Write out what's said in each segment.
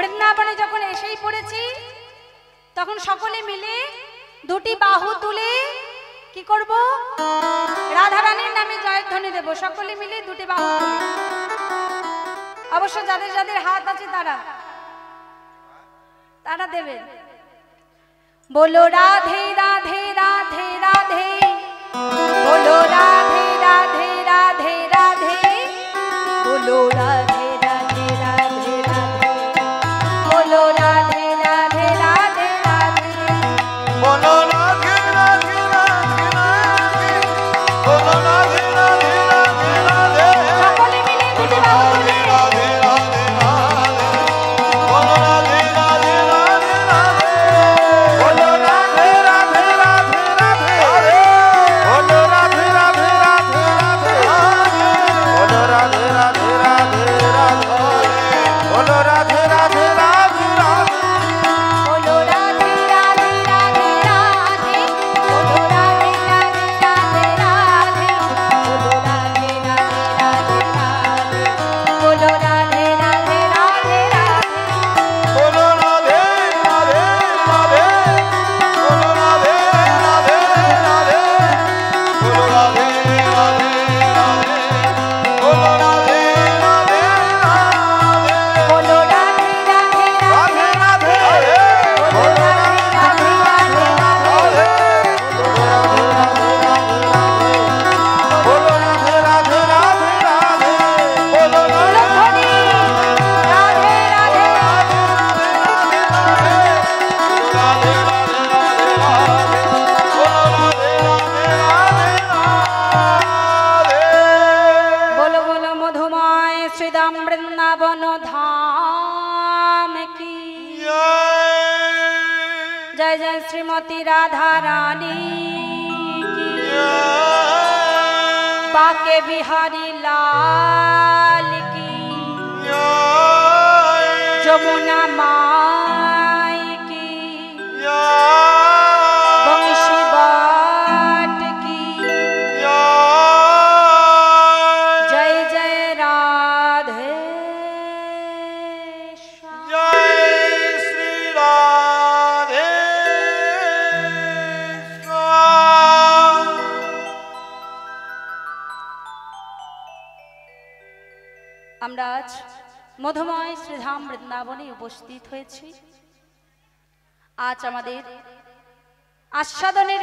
বৃন্দাবনে যখন এসেই পড়েছি তখন সকলে মিলে দুটি বাহু তুলে কি করব? রাধারানীর নামে জয়ধ্বনি দেব। সকলে মিলে দুটি বাহু তুলে, অবশ্য যাদের যাদের হাত আছে তারা দেবেন। बोलो राधे राधे राधे राधे, बोलो राधे राधे राधे राधे, बोलो राधे राधे राधे राधे, बोलो राधे राधे राधे राधे, बोलो राधे राधे राधे राधे, बोलो राधे राधे राधे राधे, সকলে মিলে দুটি বাহু তুলে রাধে রাধে রাধে, बोलो राधे राधे राधे राधे, बोलो राधे राधे राधे राधे, बोलो राधे राधे राधे राधे, बोलो राधे राधे राधे राधे, बोलो राधे राधे राधे राधे, बोलो राधे राधे राधे राधे, बोलो राधे राधे राधे राधे, बोलो राधे राधे राधे राधे, बोलो राधे राधे राधे राधे, बोलो राधे राधे राधे, बोलो राधे राधे राधे, बोलो राधे राधे राधे, बोलो राधे राधे राधे, बोलो राधे राधे राधे राधे, बोलो राधे राधे राधे राधे, बोलो राधे राधे राधे राधे, बोलो राधे राधे राधे राधे, बोलो ध्वनि राधे राधे राधे राधे राधे राधे, बोलो राधे राधे राधे राधे। बोलो बोलो मधुमय श्रीधाम वृंदावन धाम की जय जय, श्रीमती राधा रानी की, बाके बिहारी लाल की, जमुना माई की, बंशी बाट की, जय जय राधे श्याम। जय श्री राधे श्याम। আমরা আজ মধুময় শ্রীধাম বৃন্দাবনে উপস্থিত হয়েছি। আজ আমাদের আস্বাদনের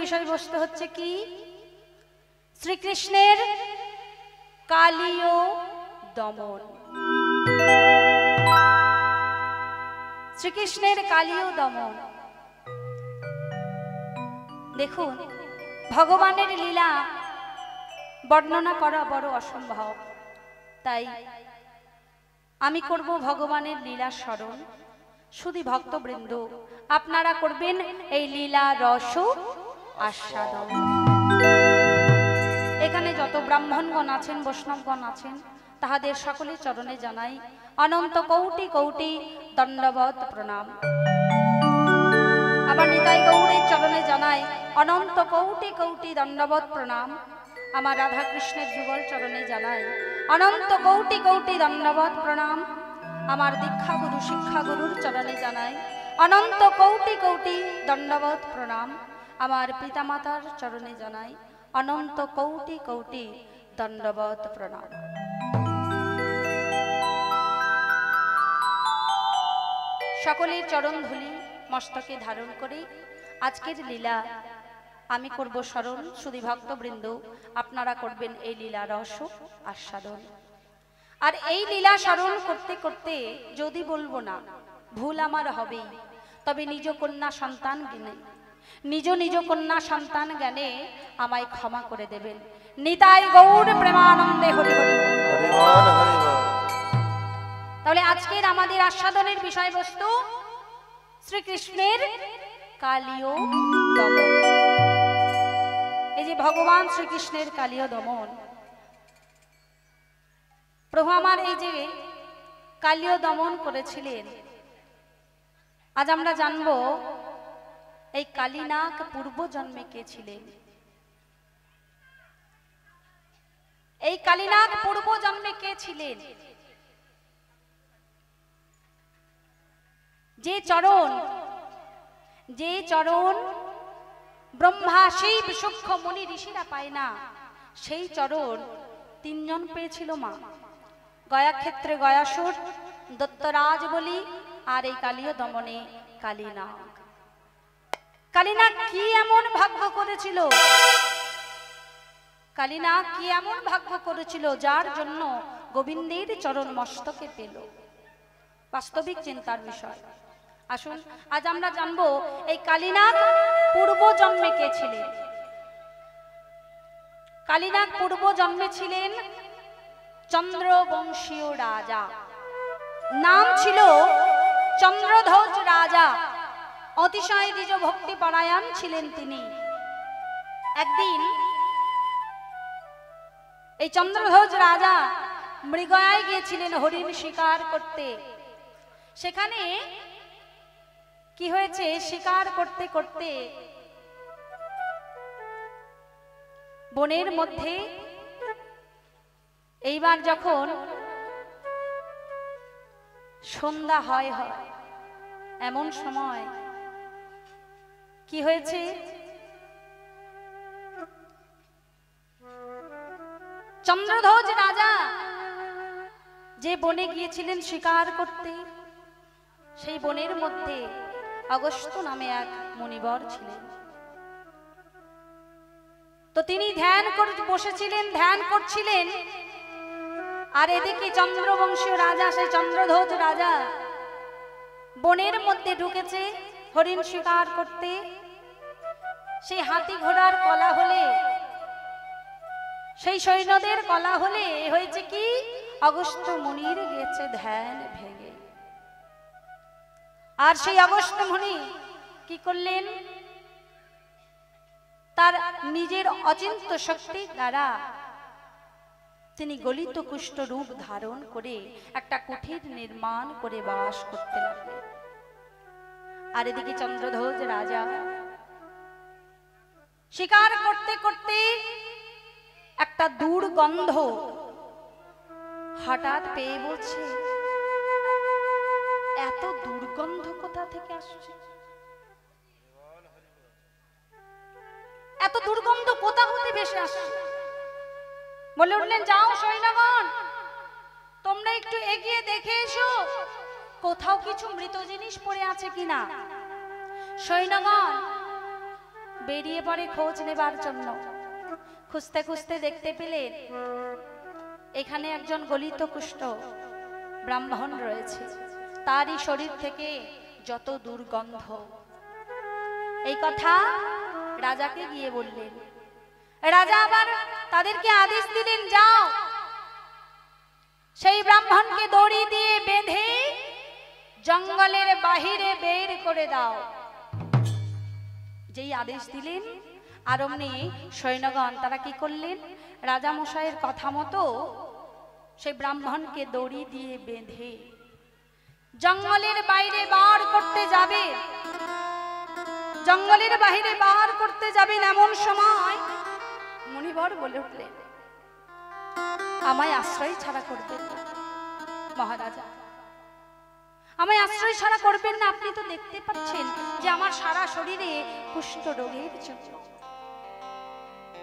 বিষয়বস্তু হচ্ছে কি? শ্রীকৃষ্ণের কালীয় দমন। শ্রীকৃষ্ণের কালীয় দমন। দেখুন, ভগবানের লীলা বর্ণনা করা বড় অসম্ভব, তাই আমি করব ভগবানের লীলা স্মরণ। শুধু ভক্তবৃন্দ আপনারা করবেন এই লীলা রস আস্বাদন। এখানে যত ব্রাহ্মণগণ আছেন, বৈষ্ণবগণ আছেন, তাহাদের সকলের চরণে জানাই অনন্ত কোটি কোটি দণ্ডবত প্রণাম। আবার নিতাই গৌরের চরণে জানাই অনন্ত কোটি কোটি দণ্ডবত প্রণাম। আমার রাধা কৃষ্ণের যুগল চরণে জানাই অনন্ত কোটি কোটি দণ্ডবত প্রণাম। আমার দীক্ষাগুরু শিক্ষাগুরুর চরণে জানাই অনন্ত কোটি কোটি দণ্ডবত প্রণাম। আমার পিতামাতার চরণে জানাই অনন্ত কোটি কোটি দণ্ডবত প্রণাম। সকলের চরণ ধুলি মস্তকে ধারণ করে আজকের লীলা আমি করব স্মরণ। শুধু ভক্তবৃন্দ আপনারা করবেন এই লীলা রস আস্বাদন। আর এই লীলা স্মরণ করতে করতে যদি বলবো না, ভুল আমার হবেই, তবে নিজ কন্যা সন্তান জ্ঞানে, নিজ কন্যা সন্তান জ্ঞানে আমায় ক্ষমা করে দেবেন। নিতাই গৌর প্রেমানন্দে হরি হরি হরি বল হরি বল। তাহলে আজকের আমাদের আস্বাদনের বিষয়বস্তু শ্রীকৃষ্ণের কালীয় দমন। এই যে ভগবান শ্রীকৃষ্ণের কালীয় দমন, প্রভু আমার এই যে কালীয় দমন করেছিলেন, আজ আমরা জানব এই কালীনাগ পূর্ব জন্মে কে ছিলেন। এই কালীনাগ পূর্ব জন্মে কে ছিলেন যে চরণ ব্রহ্মা শিব সূক্ষ্ম মুনি ঋষিরা পায় না, সেই চরণ তিনজন পেয়েছিল মা। গয়াক্ষেত্রে গয়াসুর, দত্তরাজ বলি, আর এই কালীয় দমনে কালীনাগ। কালীনাগ কি এমন ভাগ্য করেছিল, কালীনাগ কি এমন ভাগ্য করেছিল যার জন্য গোবিন্দের চরণ মস্তকে পেল? বাস্তবিক চিন্তার বিষয়। আসুন আজ আমরা জানবো এই কালীনাগ পূর্ব জন্মে কে ছিলেন। কালীনাগ পূর্ব জন্মে ছিলেন চন্দ্রবংশীয় রাজা, নাম ছিল চন্দ্রধ্বজ রাজা। অতিশয় দ্বিজ ভক্তি পরায়ণ ছিলেন তিনি। একদিন এই চন্দ্রধ্বজ রাজা মৃগয়ায় গিয়েছিলেন হরিণ শিকার করতে। সেখানে কি হয়েছে, শিকার করতে করতে বনের মধ্যে এইবার যখন সন্ধ্যা হয় এমন সময় কি হয়েছে, চন্দ্রধ্বজ রাজা যে বনে গিয়েছিলেন শিকার করতে, সেই বনের মধ্যে অগস্ত্য নামে এক মুনিবর ছিলেন। তো তিনি ধ্যান করে বসেছিলেন, ধ্যান করছিলেন। আর এদিকে চন্দ্রবংশীয় রাজা, সেই চন্দ্রধ্বজ রাজা বনের মধ্যে ঢুকেছে হরিণ শিকার করতে। সেই হাতি ঘোড়ার কলা হলে, সেই সৈন্যদের কলা হলে হয়েছে কি, অগস্ত্য মুনির গেছে ধ্যান ভেঙে। আর সেই অগস্ত্য মুনি কি করলেন, তার নিজের অচিন্ত শক্তি দ্বারা তিনি গলিত কুষ্ঠ রূপ ধারণ করে একটা কুঠির নির্মাণ করে বাস করতে লাগলেন। আর এদিকে চন্দ্রধ্বজ রাজা শিকার করতে করতে একটা দুর্গন্ধ হঠাৎ পেয়ে বলছে, এত দুর্গন্ধ কোথা থেকে আসছে, এত দুর্গন্ধ কোথা হতে ভেসে আসছে? বলে উঠলেন, যাও সৈন্যগণ, তোমরা একটু এগিয়ে দেখে এসো কোথাও কিছু মৃত জিনিস পড়ে আছে কিনা। সৈন্যগণ বেরিয়ে পড়ে খোঁজ নেবার জন্য। খুঁজতে খুঁজতে দেখতে পেলেন এখানে একজন গলিত কুষ্ঠ ব্রাহ্মণ রয়েছে, তারই শরীর থেকে যত দুর্গন্ধ। এই কথা রাজাকে গিয়ে বললেন। রাজা আবার তাদেরকে আদেশ দিলেন, যাও সেই ব্রাহ্মণকে দড়ি দিয়ে বেঁধে জঙ্গলের বাহিরে বের করে দাও। যেই আদেশ দিলেন আর অমনি সৈন্যগণ তারা কি করলেন, রাজা মশাইয়ের কথা মতো সেই ব্রাহ্মণকে দড়ি দিয়ে বেঁধে জঙ্গলের বাইরে বার করতে যাবে। জঙ্গলের বাহিরে বার করতে যাবেন এমন সময় মুনিবর বলে উঠলেন, আমায় আশ্রয় ছাড়া করবেন না মহারাজা, আমায় আশ্রয় ছাড়া করবেন না। আপনি তো দেখতে পাচ্ছেন যে আমার সারা শরীরে কুষ্ঠ রোগের জন্য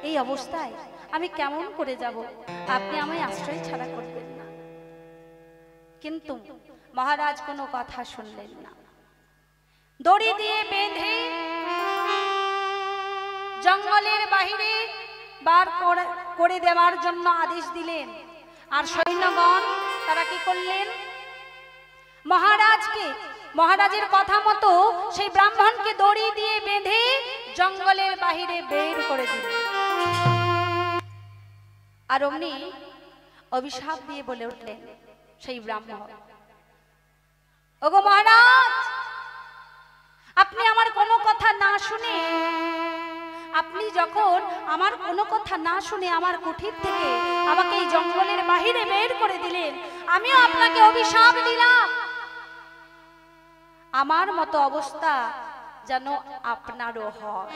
এই অবস্থায় আমি কেমন করে যাব, আপনি আমায় আশ্রয় ছাড়া করবেন না। কিন্তু মহারাজ কোনো কথা শুনলেন না। দড়ি দিয়ে বেঁধে জঙ্গলের বাহিরে বার করে দেওয়ার জন্য আদেশ দিলেন। আর সৈন্যগণ তারা কি করলেন, মহারাজের কথা মতো সেই ব্রাহ্মণকে দড়ি দিয়ে বেঁধে জঙ্গলের বাহিরে বের করে দিলেন। আর অমনি অভিশাপ দিয়ে বলে উঠলেন সেই ব্রাহ্মণ, ওগো মহারাজ, আপনি আমার কোনো কথা না শুনে, আপনি যখন আমার কোনো কথা না শুনে আমার কুঠির থেকে আমাকে এই জঙ্গলের বাহিরে বের করে দিলেন, আমিও আপনাকে অভিশাপ দিলাম আমার মতো অবস্থা যেন আপনারও হয়।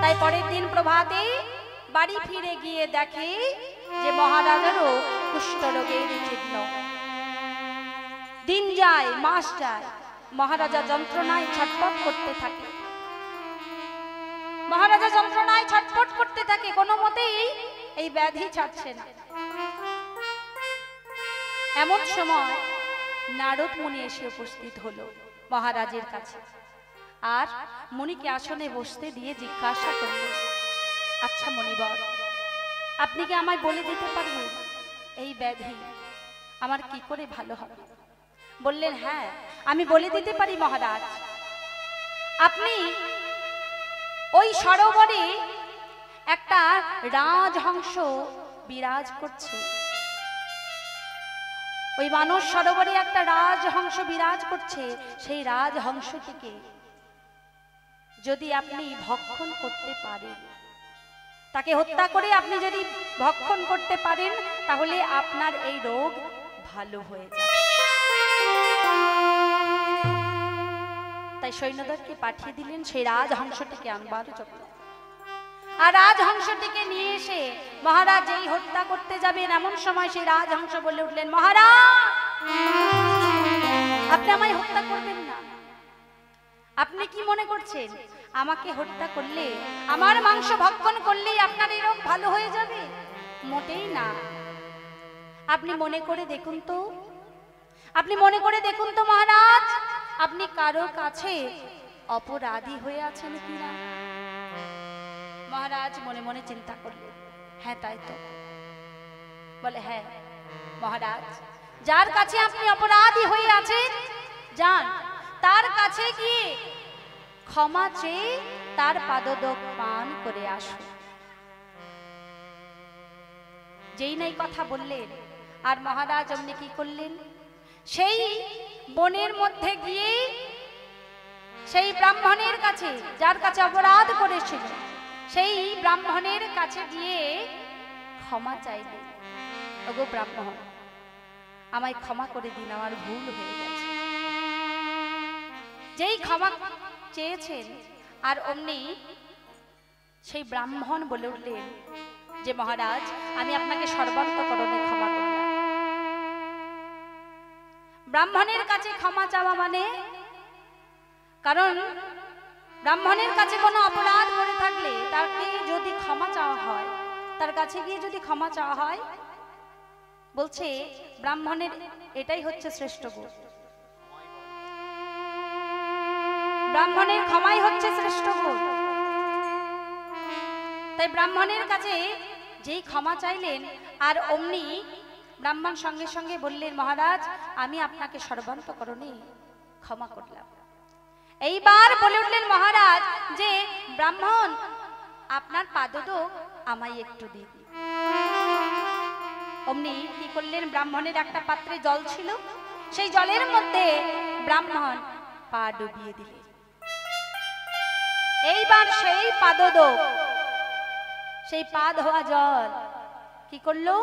তাই পরের দিন প্রভাতে বাড়ি ফিরে গিয়ে দেখে যে মহারাজেরও কুষ্ঠরোগের চিহ্ন। দিন যায়, মাস যায়, মহারাজা যন্ত্রণায় ছটফট করতে থাকে। মহারাজা যন্ত্রণায় ছটফট করতে থাকে, কোনো মতেই এই ব্যাধি ছাড়ছে না। এমন সময় নারদ মুনি এসে উপস্থিত হলো মহারাজের কাছে, আর মুনিকে আসনে বসতে দিয়ে জিজ্ঞাসা করলেন, আচ্ছা মুনিবর, আপনি কি আমায় বলে দিতে পারবেন এই ব্যাধি আমার কি করে ভালো হবে? বললেন, হ্যাঁ আমি বলে দিতে পারি মহারাজ। আপনি ওই সরোবরে একটা রাজহংস বিরাজ করছে, ওই মানস সরোবরে একটা রাজহংস বিরাজ করছে। সেই রাজহংসটিকে যদি আপনি ভক্ষণ করতে পারেন, তাকে হত্যা করে আপনি যদি ভক্ষণ করতে পারেন, তাহলে আপনার এই রোগ ভালো হয়ে যাবে। তাই সৈন্যদলকে পাঠিয়ে দিলেন সেই রাজহংসটিকে আনবার জন্য। আর রাজহংসটিকে নিয়ে এসে মহারাজ এই হত্যা করতে যাবেন, এমন সময় সেই রাজহংস বলে উঠলেন, মহারাজ আপনি আমায় হত্যা করবেন না। আপনি কি মনে করছেন আমাকে হত্যা করলে, আমার মাংস ভক্ষণ করলেই আপনার এই রোগ ভালো হয়ে যাবে? মোটেই না। আপনি মনে করে দেখুন তো, আপনি মনে করে দেখুন তো মহারাজ, আপনি কারো কাছে অপরাধী হয়ে আছেন কিনা? মহারাজ মনে মনে চিন্তা করলেন, হ্যাঁ তাই তো। বলে, হ্যাঁ মহারাজ, যার কাছে আপনি অপরাধী হয়ে আছেন, যান তার কাছে গিয়ে ক্ষমা চেয়ে তার পাদদোক পান করে আসুন। যেই নাই কথা বললেন, আর মহারাজ অমনি কি করলেন, সেই বনের মধ্যে গিয়ে সেই ব্রাহ্মণের কাছে, যার কাছে অপরাধ করেছিল, সেই ব্রাহ্মণের কাছে গিয়ে ক্ষমা চাইলেন, ওগো ব্রাহ্মণ আমায় ক্ষমা করে দিন, আমার ভুল হয়ে গেছে। যেই ক্ষমা চেয়েছেন, আর অমনি সেই ব্রাহ্মণ বলে উঠলেন যে মহারাজ আমি আপনাকে সর্বান্তকরণে ক্ষমা করলাম। ব্রাহ্মণের কাছে ক্ষমা চাওয়া মানে, কারণ ব্রাহ্মণের কাছে কোনো অপরাধ করে থাকলে তাকে যদি ক্ষমা চাওয়া হয়, তার কাছে গিয়ে যদি ক্ষমা চাওয়া হয়, বলছে ব্রাহ্মণের এটাই হচ্ছে শ্রেষ্ঠ গুণ। ব্রাহ্মণের ক্ষমাই হচ্ছে শ্রেষ্ঠ গুণ। তাই ব্রাহ্মণের কাছে যেই ক্ষমা চাইলেন, আর অমনি ব্রাহ্মণ সঙ্গে সঙ্গে বললেন, মহারাজ আমি আপনাকে সর্বান্তকরণে ক্ষমা করলাম। এইবার বলে উঠলেন মহারাজ যে ব্রাহ্মণ আপনার পাদদোক আমায় একটু দিন। অমনি কি করলেন, ব্রাহ্মণের একটা পাত্রে জল ছিল, সেই জলের মধ্যে ব্রাহ্মণ পা ডুবিয়ে দিলেন। এইবার সেই পাদদোক, সেই পা ধোয়া জল কি করলো,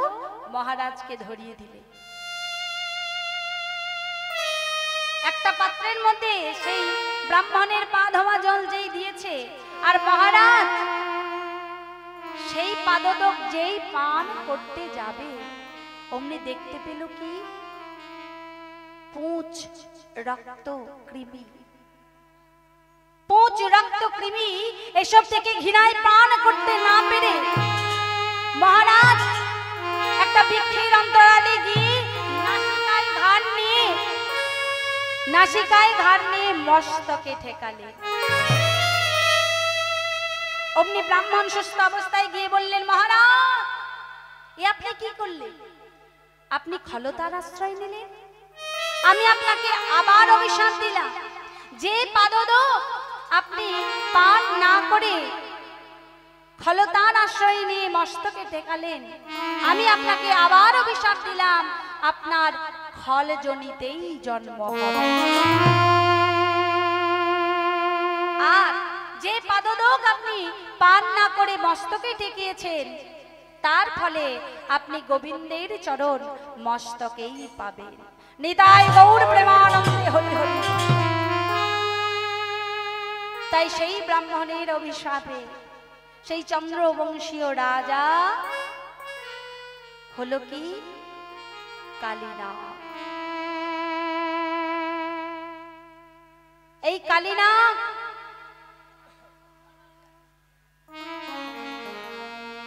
মহারাজকে ধরিয়ে দিলে। একটা পাত্রের মধ্যে সেই ব্রাহ্মণের পা ধোয়া জল যেই দিয়েছে, আর মহারাজ সেই পাদদোক যেই পান করতে যাবে, অমনি দেখতে পেল কি, পুঁচ রক্ত কৃমি, পুঁচ রক্ত কৃমি এসব থেকে ঘৃণায় পান করতে না পেরে মহারাজ একটা বৃক্ষের অন্তরালে গিয়ে নাসিকায় ঘাড় নিয়ে মস্তকে ঠেকালে। অমনি ব্রাহ্মণ সুস্থ অবস্থায় গিয়ে বললেন, মহারাজ এ আপনি কি করলেন? আপনি খলতার আশ্রয় নিলেন, আমি আপনাকে আবার অভিশাপ দিলাম। যে পাদদোক আপনি পান না করে খলতার আশ্রয় নিয়ে মস্তকে ঠেকালেন, আমি আপনাকে আবার অভিশাপ দিলাম, আপনার খলজনিতেই জন্ম হবে। আর যে পাদদোক আপনি পান না করে মস্তকে ঠেকিয়েছেন, তার ফলে আপনি গোবিন্দের চরণ মস্তকেই পাবেন। নিতাই গৌর প্রেমানন্দে হরি হরি। তাই সেই ব্রাহ্মণের অভিশাপে সেই চন্দ্রবংশীয় রাজা হলো কি, কালিনাগ। এই কালীনাগ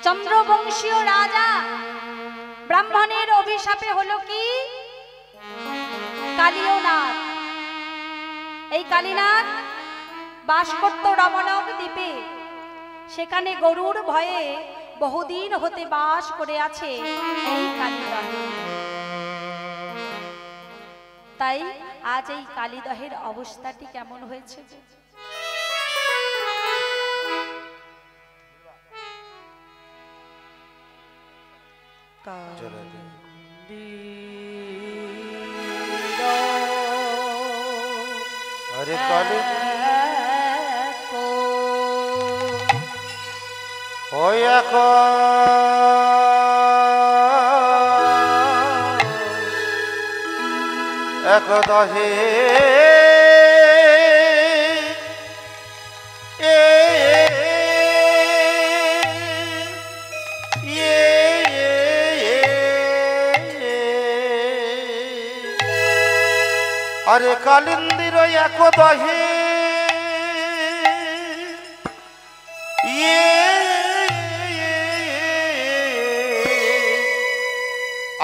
চন্দ্রবংশীয় রাজা ব্রাহ্মণের অভিশাপে হলো কি কালীনাগ। এই কালীনাগ বাস করত রমণক দ্বীপে। সেখানে গরুর ভয়ে বহুদিন হতে বাস করে আছে এই কালীদহে। তাই আজ এই কালীদহের অবস্থাটি কেমন হয়েছে যে अरे काली ওই একদহে अरे कालिंदिर একদহে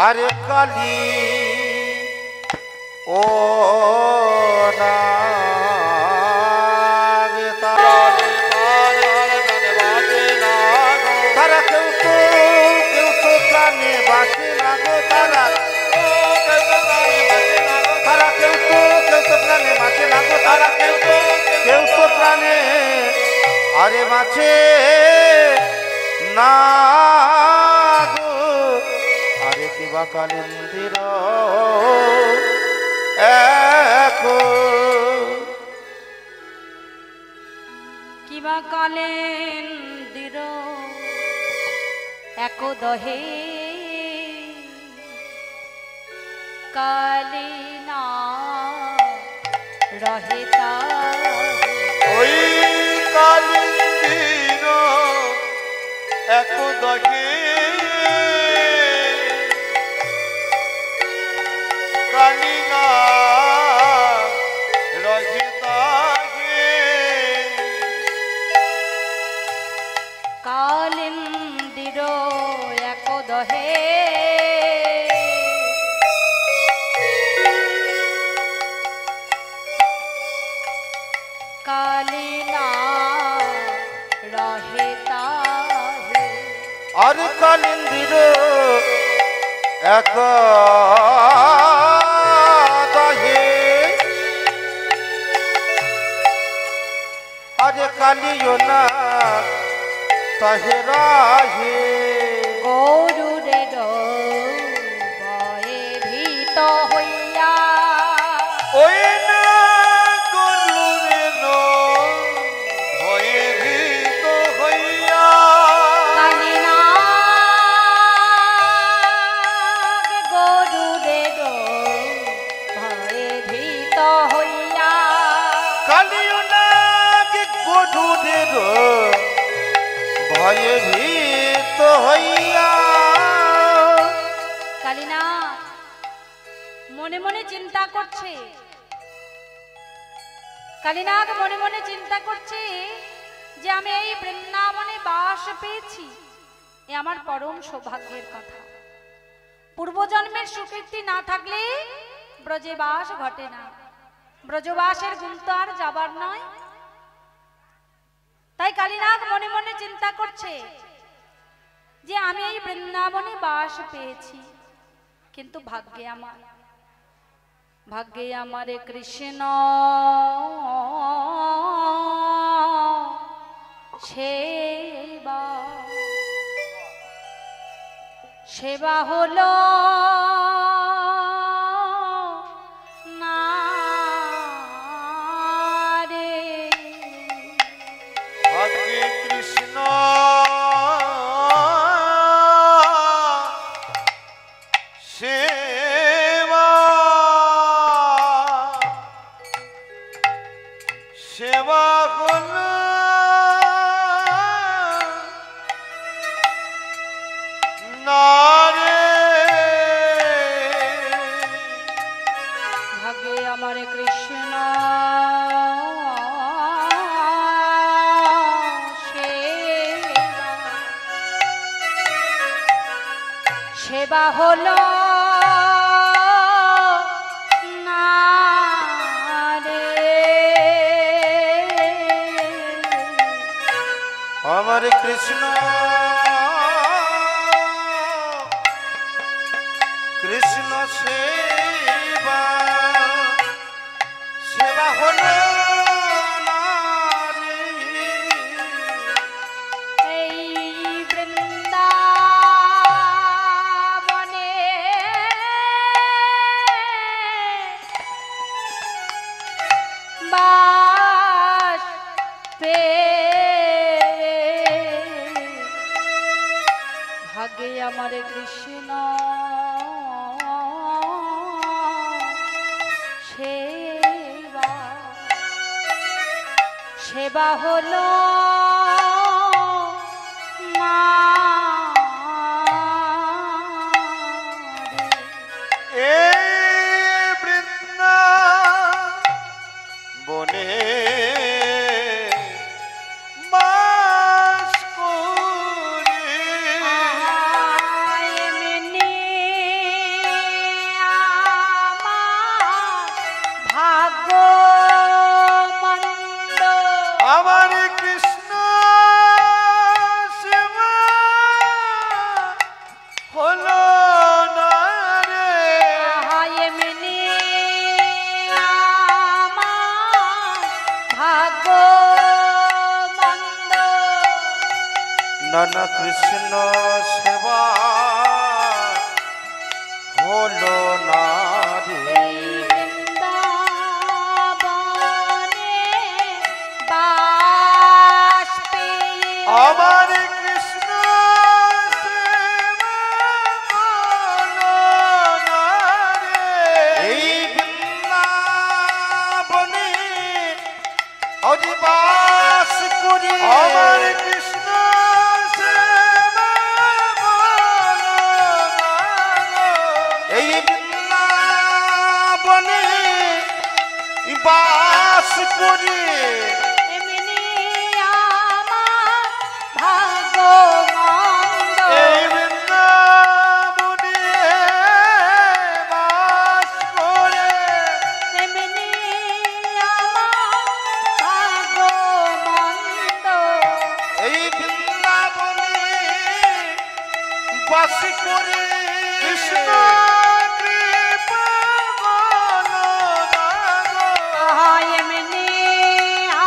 अरे काली ओ नाग तारा केउ तो प्राणे बाँचे ना गो तारा तारा केउ तो प्राणे बाँचे ना गो तारा केउ तो प्राणे अरे बाँचे ना কিবা কালিন্দির কিবা কালিন্দির একদহে কালিনা রহেতা ওই কালিন্দির একদহে कालिना रहितागे कालिंदिर একদহে कालिना रहितागे अरे कालिंदिर एक अरे कालियो ना तहेरा हे गौरुरे भये भीत हইয়া ओए ना गरुरे भये भीत हইয়া कालिना गरुरे भये भीत हইয়া कालियो भये भीत हইয়া कालिना মনে মনে চিন্তা করছে। কালিনাগ মনে মনে চিন্তা করছে যে আমি এই বৃন্দাবনে বাস পেয়েছি, এ আমার পরম সৌভাগ্যের কথা। পূর্বজন্মের সুকৃতি না থাকলে ব্রজে বাস ঘটে না। ব্রজবাসের গুণ তো আর যাবার নয়। তাই কালিনাগ মনে মনে চিন্তা করছে যে আমি এই বৃন্দাবনে বাস পেয়েছি, কিন্তু ভাগ্যে আমারে কৃষ্ণ সেবা হলো না রে। ভাগ্যে কৃষ্ণ सेवा हलो ना रे সেবা হলো না রে। আমার কৃষ্ণ কৃষ্ণ সেবা সেবা হলো না রে। এই বৃন্দাবনে বাস ভাগে আমার কৃষ্ণ সেবা সেবা হলো না রে। এই বৃন্দাবনে বাস করে আয় এমনি আমার ভাগ্য মন্দ। আমার কৃষ্ণ সেবা হলো না রে। আয় এমনি আমার ভাগ্য মন্দ। নানা কৃষ্ণ সেবা হলো না রে। এই বৃন্দাবনে বাস পেয়ে আমার কৃষ্ণ সেবা হলো না রে। এই বৃন্দাবনে অধিবাস করি আমার কৃষ্ণ সেবা হলো না রে। এই বৃন্দাবনে বাস করি এমনি আমার ভাগ্য মন্দ। এই বৃন্দাবনে বাস করে এমনি আমার ভাগ্য মন্দ। এই বৃন্দাবনে বাস করে কৃষ্ণ কৃপা হলো না গো। আহা এমনি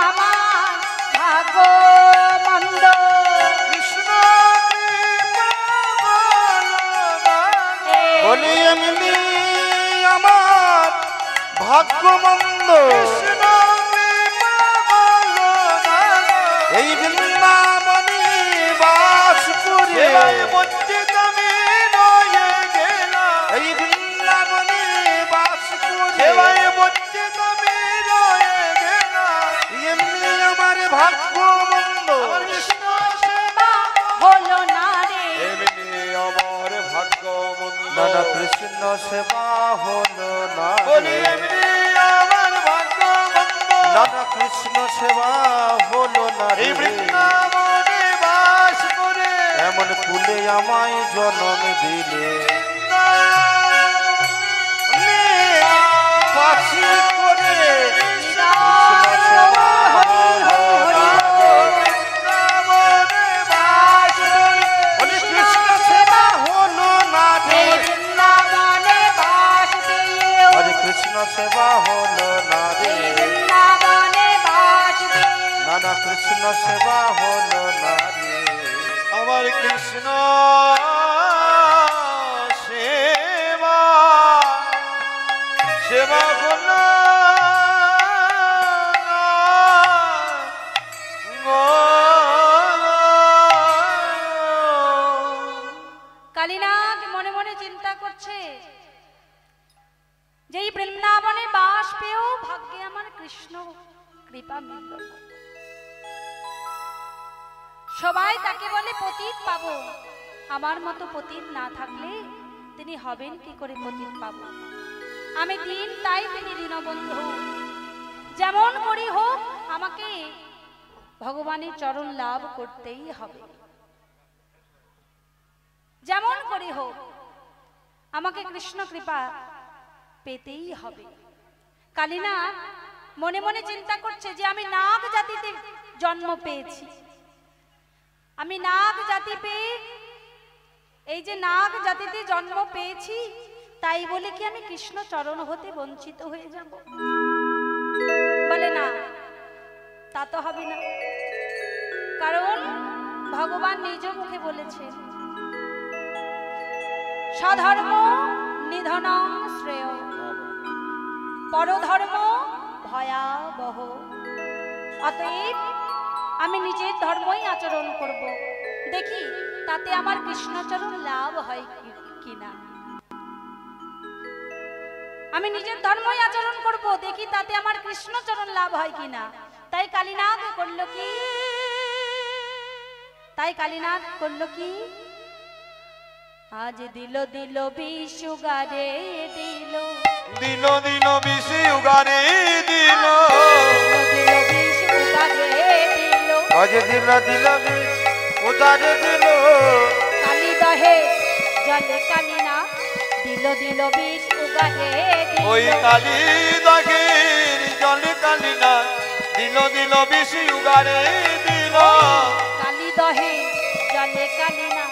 আমার ভাগ্য মন্দ। কৃষ্ণ কৃপা হলো না গো। বলি এমনি আমার ভাগ্য মন্দ কৃষ্ণ কৃপা হলো না গো। এই বৃন্দাবনে বাস করে বঞ্চিত আমি রয়ে গেলাম। এই বৃন্দাবনে বাস করে বঞ্চিত আমি রয়ে গেলাম। এমনি আমার ভাগ্য মন্দ কৃষ্ণ সেবা হলো না রে। এমনি আমার ভাগ্য মন্দ নানা কৃষ্ণ সেবা হলো না রে। এমনি আমার ভাগ্য মন্দ নানা কৃষ্ণ সেবা হলো না রে। বৃন্দাবনে বাস করে এমন কুলে আমায় জন্ম দিলে বাসি করে কৃষ্ণ সেবা হলো না রে। বৃন্দাবনে বাস করে বলি কৃষ্ণ সেবা হলো না রে। এই বৃন্দাবনে বাস পেয়েও হরে কৃষ্ণ সেবা হলো না রে। এই বৃন্দাবনে বাস পেয়েও নানা কৃষ্ণ সেবা হলো না রে। আমার কৃষ্ণ সেবা সেবা হলো না গো। কালীনাথ মনে মনে চিন্তা করছে, যেই বৃন্দাবনে বাস পেয়েও ভাগ্যে আমার কৃষ্ণ কৃপা মিলল না। সবাই তাকে বলে পতিত পাবো, আমার মতো পতিত না থাকলে তিনি হবেন কি করে পতিত পাবো। আমি দিন, তাই তিনি দীনবন্ধু। যেমন করি হোক আমাকে ভগবানের চরণ লাভ করতেই হবে। যেমন করি হোক আমাকে কৃষ্ণ কৃপা পেতেই হবে। কালীনাথ মনে মনে চিন্তা করছে যে আমি নাগ জাতিতে জন্ম পেয়েছি, আমি নাগ জাতি পেয়ে এই যে নাগ জাতিতে জন্ম পেয়েছি, তাই বলে কি আমি কৃষ্ণ চরণ হতে বঞ্চিত হয়ে যাব? বলে না, তা তো হবে না। কারণ ভগবান নিজ মুখে বলেছেন, স্বধর্ম নিধনং শ্রেয়, পরধর্ম ভয়াবহ। অতএব আমি নিজের ধর্মই আচরণ করব, দেখি তাতে আমার কৃষ্ণচরণ লাভ হয় কিনা। আমি নিজের ধর্মই আচরণ করব, দেখি তাতে আমার কৃষ্ণচরণ লাভ হয় কিনা। তাই কালীনাথ করল কি? আজ দিল দিল বিশুগারে দিল, দিল দিল বিশি উগারে দিল, দিল বিশুগারে দিল, আজ দিল দিল বিশ উগারে দিল। কালী দহে জলে কালিনা দিল দিল বিষ উগারে দিল। ওই কালী দাগের জলে কালিনা দিল দিল বিশি উগারে দিল। কালী দহে জলে কালিনা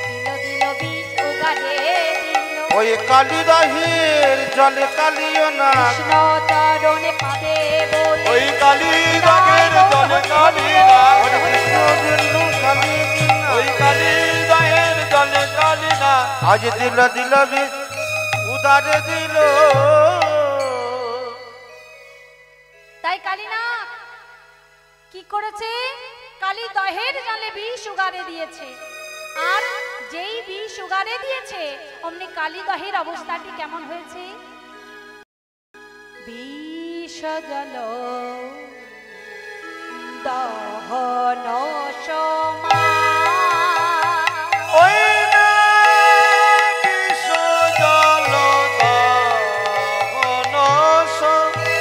দিল দিল বিষ উগারে দিল। ওই কালী দাহের জলে কালিও না, কৃষ্ণ চরণে পাবে বলে, ওই কালী দাগের জলে কালিনা, ওই কালী দাহের জলে কালিনা আজ দিল দিল বিশ উদারে দিল। তাই কালীনাথ কি করেছে? কালী দহের জলে বিষ উগারে দিয়েছে। আর যেই বিষ উগারে দিয়েছে, অমনি কালী দহের অবস্থাটি কেমন হয়েছে? বিষ জল দহন সমান, ওই না বিষ জল দহন সমান।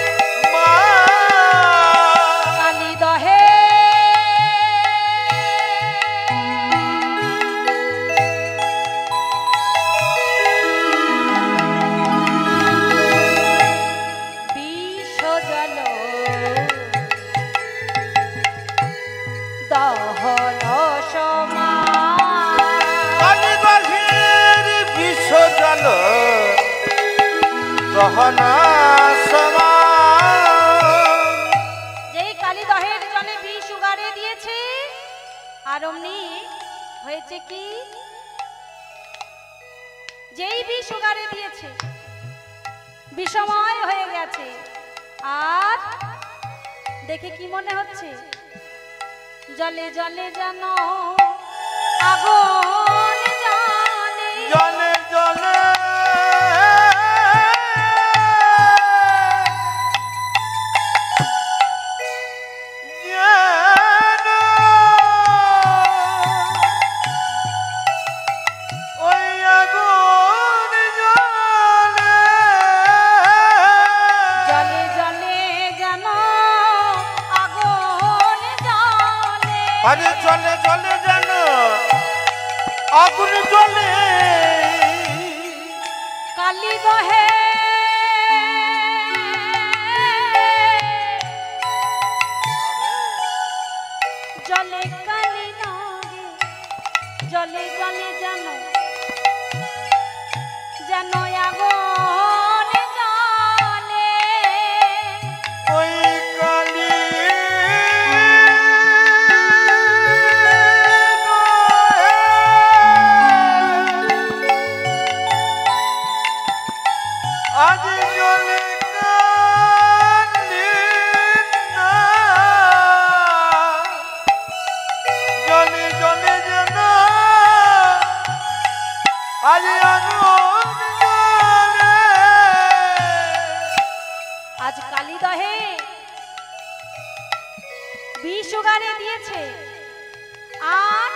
কালী দহে বিষ জল দহন সমান। কালী দাহের বিষ জল দহন সমান। যেই কালী দহের জলে বিষ উগারে দিয়েছে, আর অমনি হয়েছে কি? যেই বিষ উগারে দিয়েছে, বিষময় হয়ে গেছে। আর দেখে কি মনে হচ্ছে? জলে জলে যেন আগুন জ্বলে, জলে জলে যেন ওই আগুন জ্বলে। জলে জলে যেন আগুন জ্বলে। আরে জলে জলে যেন আগুন জ্বলে। কালী দহে জলে কালী নাগে, জলে জলে যেন যেন আগুন জ্বলে। ওই কালী আজ জলে কালী না, জলে জলে যেন আজ আগুন জ্বলে। আজ কালী দহে বিষ উগারে দিয়েছে, আর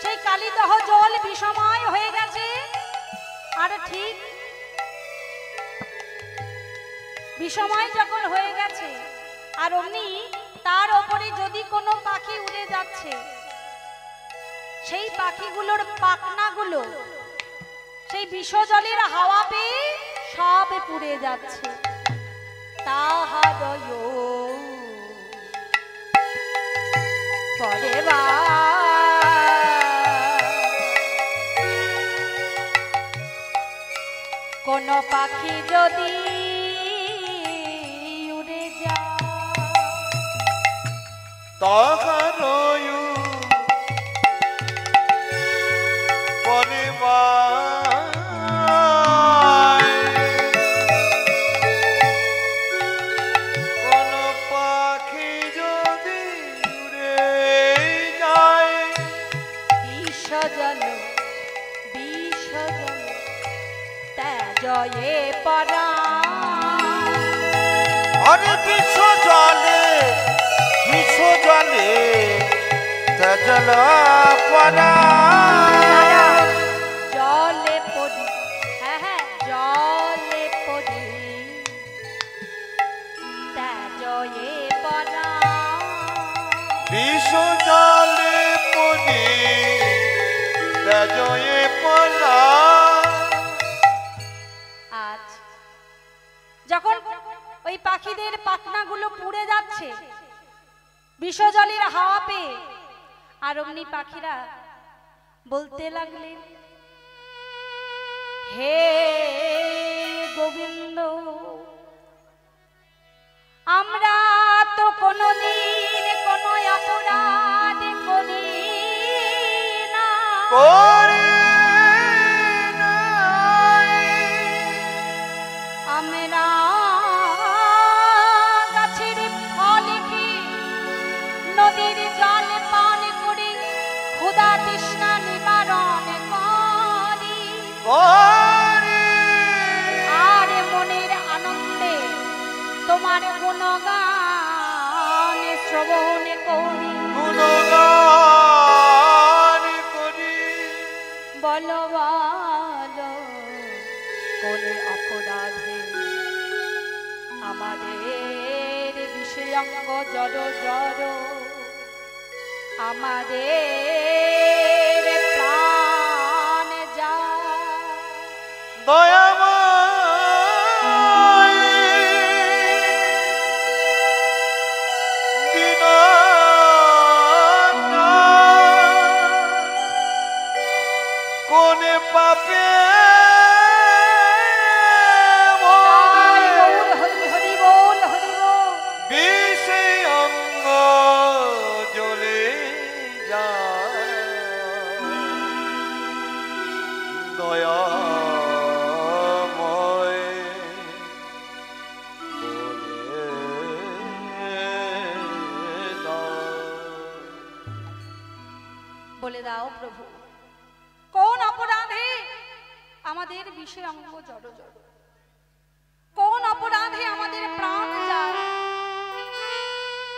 সেই কালী দহ জল বিষময় হয়ে গেছে। আর ঠিক বিষময় যখন হয়ে গেছে, আর অমনি তার ওপরে যদি কোনো পাখি উড়ে যাচ্ছে, সেই পাখিগুলোর পাখনাগুলো সেই সেই বিষজলের হাওয়া পেয়ে সব পুড়ে যাচ্ছে। তাহারয় পরে বা কোন পাখি যদি উড়ে যায় তাহারয় পরিবার কোন পাখি যদি উড়ে যায় বিষজল তেজয়ে পরা আরে বিষ জলে তেজল পরা জলে পড়ি, হ্যাঁ হ্যাঁ জলে পড়ি তেজয়ে পরা বিষ জলে পড়ি তেজয়ে পরা। আজ যখন ওই পাখিদের পাখনাগুলো পুড়ে যাচ্ছে বিষজলের হাওয়া পেয়ে, আর অমনি পাখিরা বলতে লাগলেন, হে গোবিন্দ, আমরা তো কোনদিন কোন অপরাধ করি না, আমরা গাছের ফল খেয়ে নদীর জল পান করে ক্ষুধা তৃষ্ণা নিবারণ করি, আর মনের আনন্দে তোমার গুণগান শ্রবণ করি। বলো বলো কোন অপরাধে আমাদের বিষয়াঙ্গ জড় জড়, আমাদের প্রাণ যায়। দয়াময় দীননাথ কোন পাপে হরি বল হরি বল। বিষে অঙ্গ জ্বলে যায় দয়াময় বলে দাও প্রভু, কোন অপরাধে আমাদের বিষে অঙ্গ জড় জড়, কোন অপরাধে আমাদের প্রাণ যায়?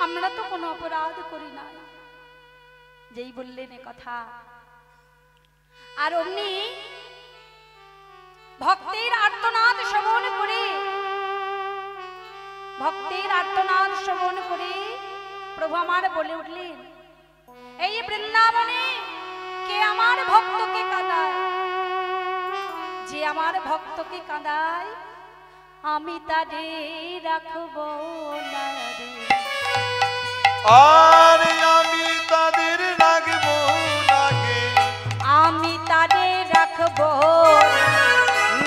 আমরা তো কোনো অপরাধ করি না। যেই বললেন এ কথা, আর অমনি ভক্তের আর্তনাদ শ্রবণ করে, ভক্তের আর্তনাদ শ্রবণ করে প্রভু আমার বলে উঠলেন, এই বৃন্দাবনে কে আমার ভক্তকে কাঁদায়? যে আমার ভক্তকে কাঁদায় আমি তারে রাখব না রে। আর আমি তাদের রাখব না গে, আমি তারে রাখব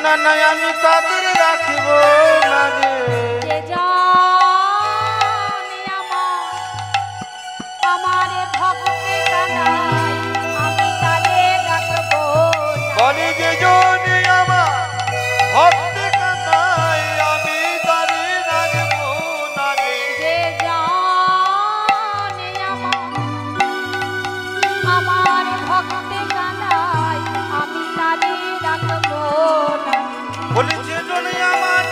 না না আমি তাদের রাখব না গে। যে জানে আমার ভক্তকে কাঁদায় আমি তারে রাখব না। বলি যে জনে আমার ভক্ত কাঁদায় আমি তাদের রাখব না গে। যে জানে আমার ভক্তে কাঁদায় আমি তারে রাখব না। বলি যে জনে আমার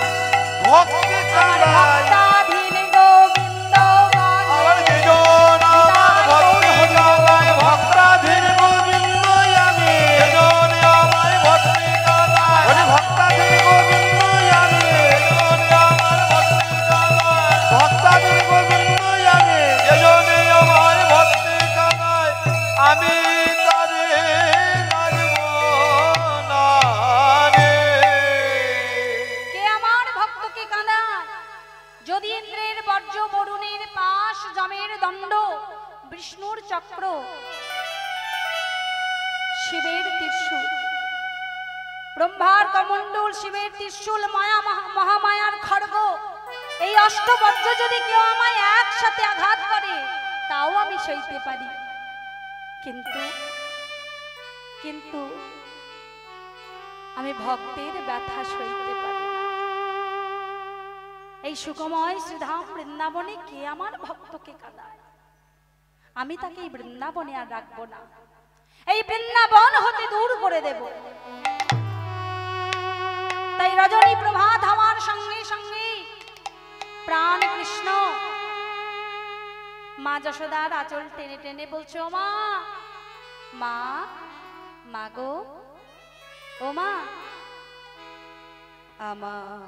ভক্ত আমার কাঁদায় ভক্তাধীন গোবিন্দ বলে, আবার যে জন আমার ভক্ত কাঁদায় ভক্তাধীন গোবিন্দ আমি, যে জনে আমার ভক্ত কাঁদায় বলি ভক্তাধীন গোবিন্দ আমি, যে জনে আমার ভক্ত কাঁদায় ভক্তাধীন গোবিন্দ আমি, যে জনে আমার ভক্ত কাঁদায় আমি তারে রাখব না ব্রহ্মার কমণ্ডল, শিবের ত্রিশূল, মায়া মহামায়ার খড়গ, এই অষ্টবজ্র যদি কেউ আমায় একসাথে আঘাত করে তাও আমি সইতে পারি, কিন্তু কিন্তু আমি ভক্তের ব্যথা সইতে পারি না। এই সুখময় শ্রীধাম বৃন্দাবনে কে আমার ভক্তকে কাঁদায়, আমি তাকে এই বৃন্দাবনে আর রাখবো না, এই বৃন্দাবন হতে দূর করে দেব। তাই রজনী প্রভাত হওয়ার সঙ্গে সঙ্গে প্রাণ কৃষ্ণ মা যশোদার আঁচল টেনে টেনে বলছে, ও মা, মা, মা গো, ও মা, আমার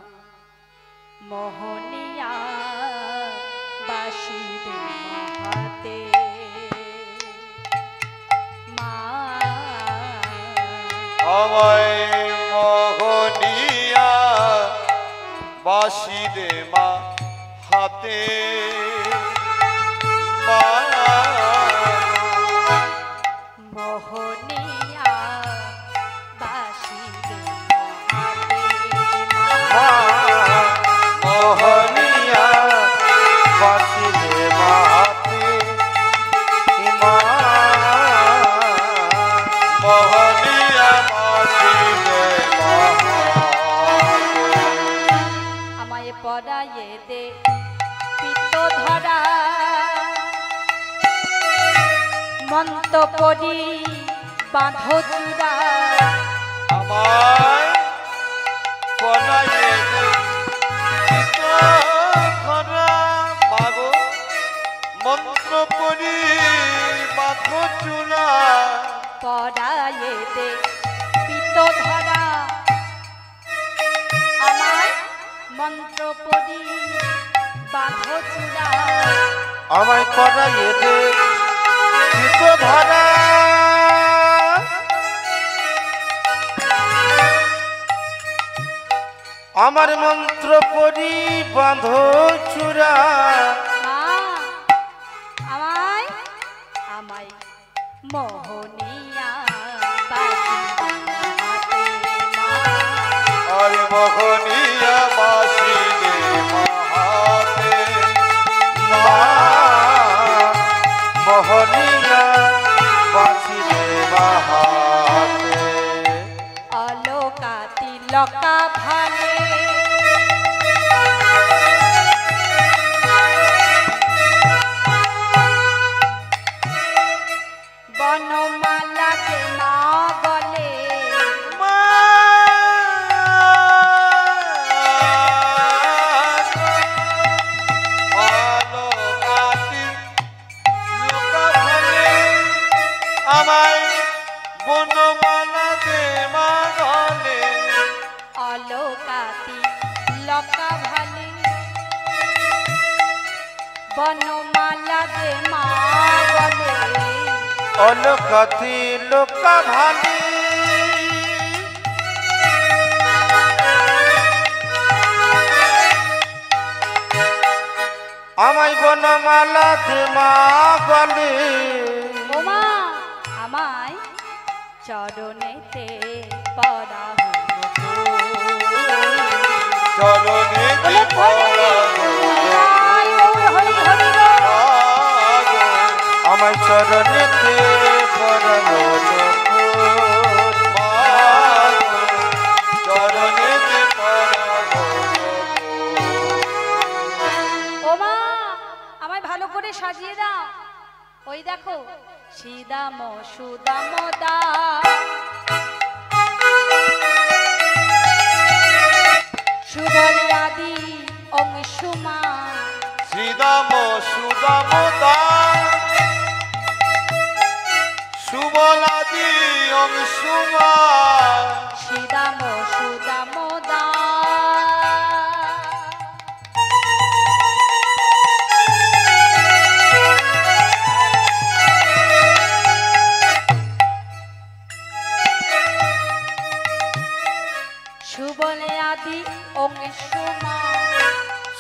মোহনিয়া বাসি দে হাতে, মা আমায় মোহনিয়া বাসি দে মা হাতে, মা মোহনিয়া বাসি দে হাতে, মা মোহনিয়া বাসি দে মা হাতে, মা মোহনিয়া বাসি দে মা হাতে। আমায় পরায়ে দে পিত্ত ধরা, মন্ত পরি বাঁধো চূড়া, আমায় পরায়ে দে পিত্ত ধরা, মাগো মন্ত্র পড়ি বাঁধো চূড়া, পরায়ে দে পিত্ত ধরা, আমায় মন্ত্র পরি বাঁধো চূড়া, আমায় পরায়ে দে পিত্ত ধরা, আমার মন্ত্র পড়ি বাঁধো চূড়া, মা আমায় আমায় মোহনিয়া বাসি দে হাতে, মা আর মোহনিয়া বাসি দে মা হাতে, মা মোহনিয়া বাসি দে মা হাতে। অলোকা তিলকা ভালে, বনমালা দে মা গলে, মা আলোকাতি লোকা ভালে, আমায় বনমালা দে মা গলে, অলোকাতি লকা ভালে, বনমালা দে মা গলে, অলোকাতি লোকা ভালে, আমায় বনমালা দে মা গলে, ও মা আমায় চরণেতে পরা হলো চরণে বলে ধরে নিতাই গৌর হরি হরি গো। আমায় চরণেতে পরালো চরণেতে পরালো। ও মা আমায় ভালো করে সাজিয়ে দাও, ওই দেখো শ্রীদাম সুদাম দা, সুবল আদি অংশুমা, শ্রীদাম সুদাম দা, সুবলাদি অংশুমা, শ্রীদাম সুদাম দা, সুবলে আদি অংশুমা,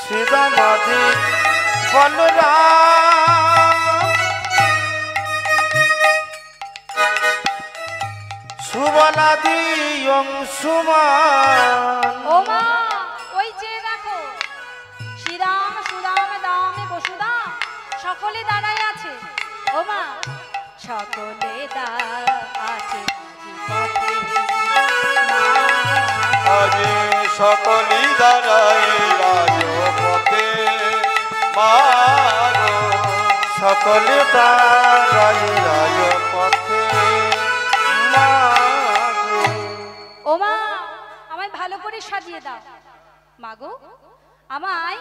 শ্রীদামাদি বলরাম, সুবলাদি অংশুমান ও মা ওই যে দেখো শ্রীরাম সুদাম দামে বসুদাম সকলে দাঁড়ায় আছে ও মা সকলে আছে পথে আজে সকলি দাঁড়ায় রাজপথে মাগো সকলে দাঁড়ায় রাজপথে মাগো ও মা আমায় ভালো করে সাজিয়ে দাও মাগো আমায়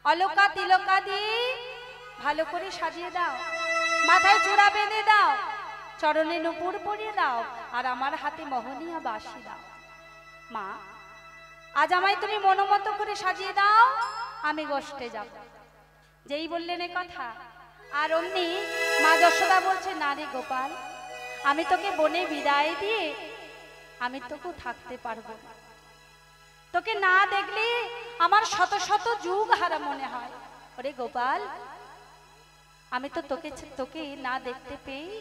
অলকা তিলকা দিয়ে ভালো করে সাজিয়ে দাও মাথায় চূড়া বেঁধে দাও চরণে নুপুর পরিয়ে দাও আর আমার হাতে মোহনীয় বাঁশি দাও মা আজ আমায় তুমি মনোমতো করে সাজিয়ে দাও আমি গোষ্ঠে যাব যেই বললেন এ কথা আর অমনি মা যশোদা বলছে না রে গোপাল আমি তোকে বনে বিদায় দিয়ে আমি তোকে থাকতে পারবো না তোকে না দেখলে আমার শত শত যুগ হারা মনে হয় ওরে গোপাল আমি তো তোকে না দেখতে পেয়ে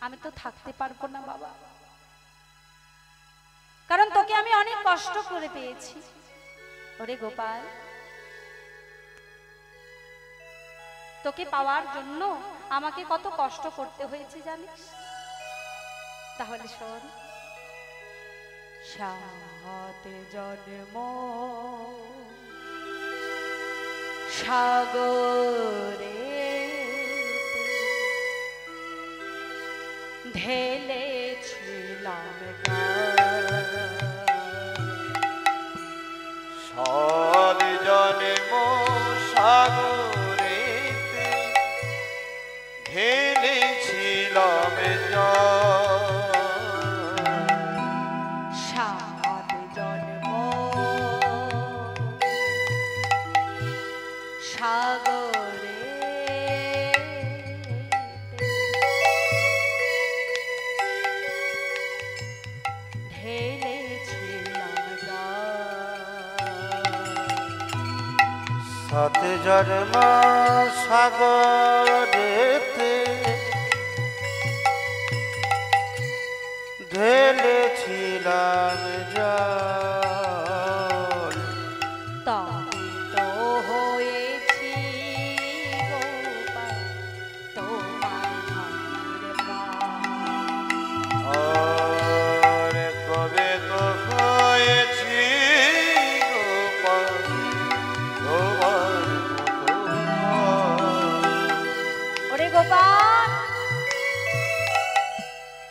আমি তো থাকতে পারবো না বাবা কারণ তোকে আমি অনেক কষ্ট করে পেয়েছি ওরে গোপাল তোকে পাওয়ার জন্য আমাকে কত কষ্ট করতে হয়েছে জানিস তাহলে শোন সাত জন্ম সাগরে ঢেলেছিলাম সাত জন্ম সাগরেতে ঢেলেছিলাম সাত জন্ম সাগরে সাত জন্ম সাগরেতে ঢেলেছিলাম জল তপ্ত হয়েছি গোপাল তোমার ভাঙির প্রাণ। আর কবে তো হয়েছি গোপাল তোমার ওরে গোপাল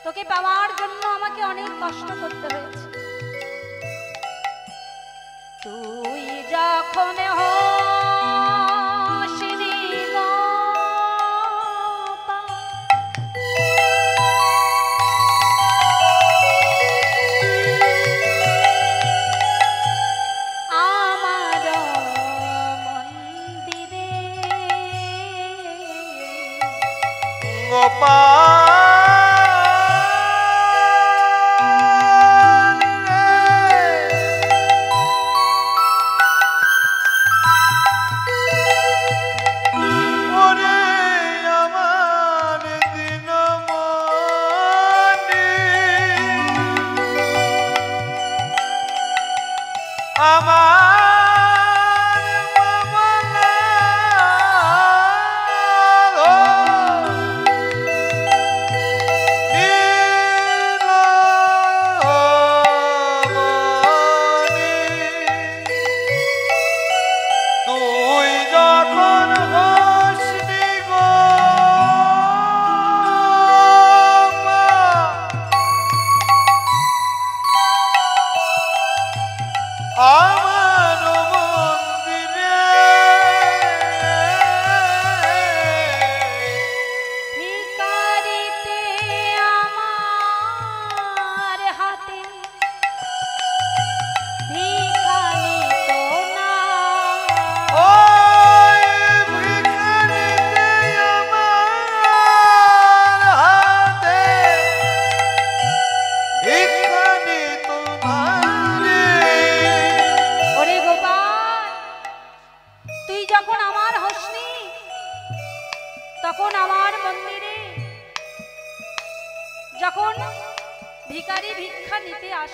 তোকে পাওয়ার জন্য আমাকে অনেক কষ্ট করতে হয়েছে তুই যখন হসিনি গোপাল আমার মন্দিরে গোপাল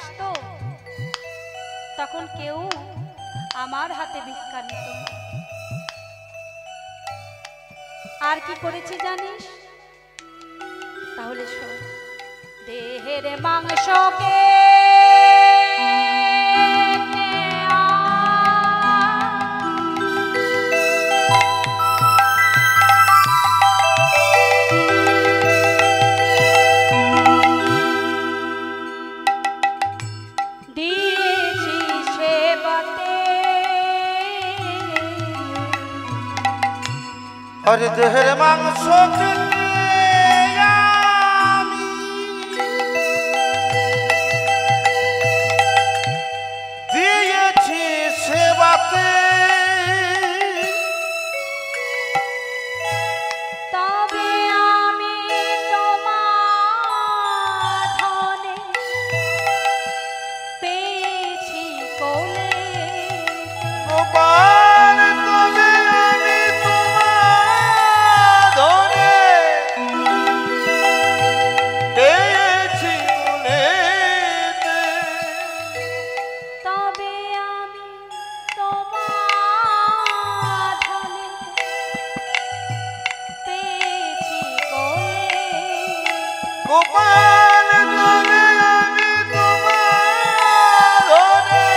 আসতো তখন কেউ আমার হাতে ভিক্ষা নিত না। আর কি করেছি জানিস? তাহলে শোন। দেহের মাংসকে দিয়েছি সেবাতে, আরে দেহের মাংস কেটে আমি দিয়েছি সেবাতে, তবে আমি তোমার ধনে পেয়েছি কোলে। গোপাল তবে আমি তোমার ধনে পেয়েছি কোলেতে, তবে আমি তোমার ধনে পেয়েছি কোলে। গোপাল তবে আমি তোমার ধনে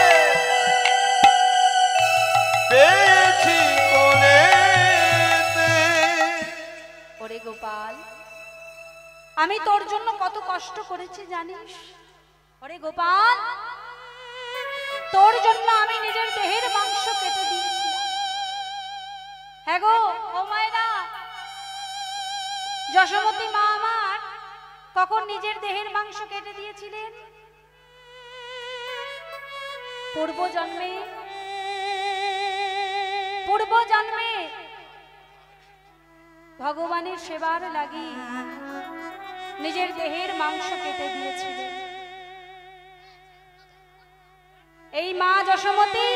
পেয়েছি কোলেতে। ওরে গোপাল, আমি তোর জন্য কত কষ্ট করেছি জানিস? ওরে গোপাল, তোর জন্য আমি নিজের দেহের মাংস কেটে দিয়েছিলাম। হ্যাঁ গো ও মায়েরা, যশোমতী মা আমার কখন নিজের দেহের মাংস কেটে দিয়েছিলেন? পূর্বজন্মে, পূর্বজন্মে ভগবানের সেবার লাগি নিজের দেহের মাংস কেটে দিয়েছিলেন। এই মা যশোমতী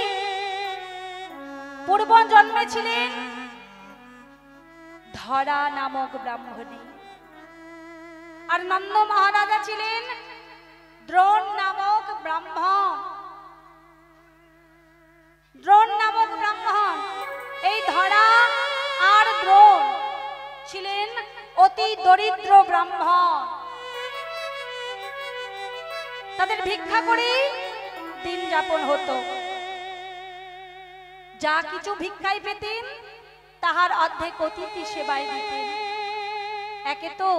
পূর্ব জন্মে ছিলেন ধরা নামক ব্রাহ্মণী, আর নন্দ মহারাজা ছিলেন দ্রোণ নামক ব্রাহ্মণ। দ্রোণ নামক ব্রাহ্মণ, এই ধরা আর দ্রোণ ছিলেন অতি দরিদ্র ব্রাহ্মণ। তাদের ভিক্ষা করেই দিন যাপন হতো। যা কিছু ভিক্ষায় পেতেন তাহার অর্ধেক অতিথি সেবায় দিতেন। একে তো